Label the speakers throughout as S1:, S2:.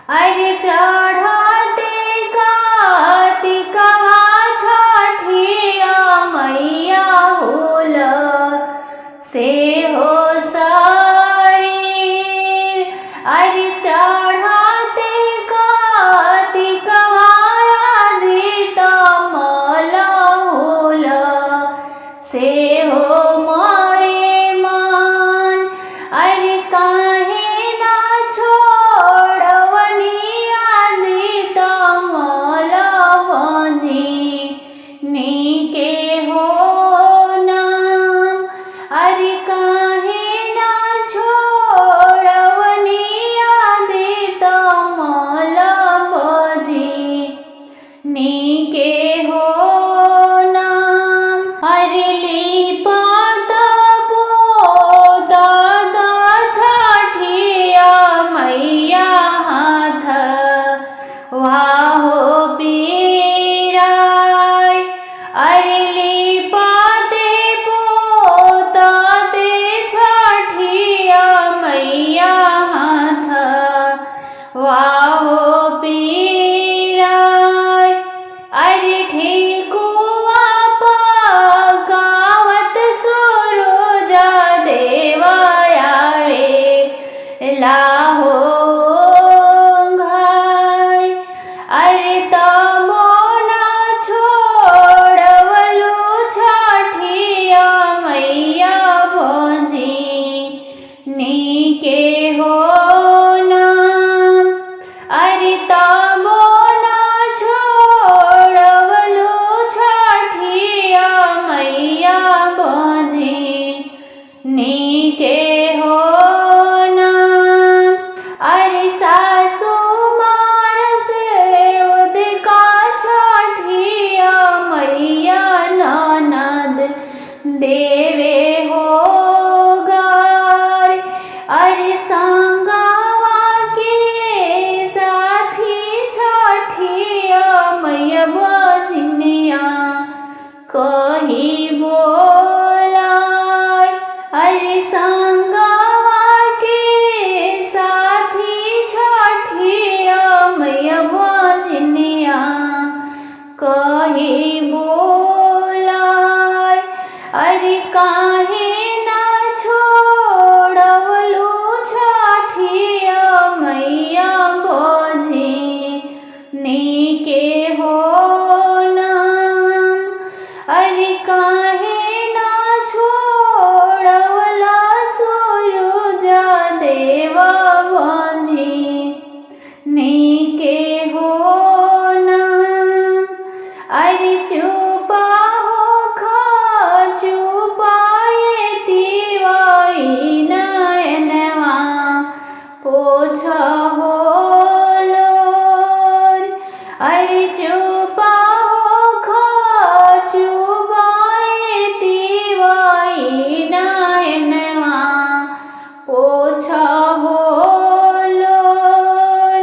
S1: अरे चढ़ते कार्तिकवा छठिया मैया होल से हो शरीर। अरे चढ़ते कार्तिकवा अधित मल होल से हो मोरे मन। अरे काहे ना छोड़वनी अधित मल भजी नीके हो नाम। अरे काहे ना छोड़वनी अधित मल भजी नीके हो नाम। अरे लिपत पोतत छठिया मैया हाथ वाहो पीराय। अरे लिपते पोतते छठिया मैया हाथ वाहो पीराय। अरे ठेकुआ पकावत सूरज देवया रे लाहो घाय। अरे तमो ना छोड़वलु छठिया मैया भजी नीके हो नाम। अरे तमो ना छोड़वलु छठिया मैया भजी नीके हो नाम। अरे सासु मार से उदका छठिया मैया ननद देवे हो गार। अरे संगवा के साथी छठिया मैया भजनिया कही बोलाय। अरे संगवा के साथी छठिया मैया भजनिया कही बोलाय। अरे काहे ना छोड़वलु छठिया मैया भजी नीके हो नाम। अरे काहे ना छोड़वला सूरज देव भजी नीके हो नाम। अरे चुपा हो चुपाए तिवाई नयनवा पोछ हो लोर। अरे चुपा हो चुपाए तिवाई नयनवा पोछ हो लोर।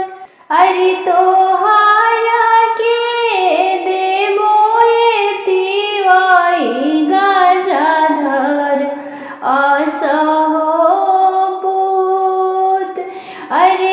S1: अरे तोहारा के देवो तिवाई गजाधर असहो पूत। अरे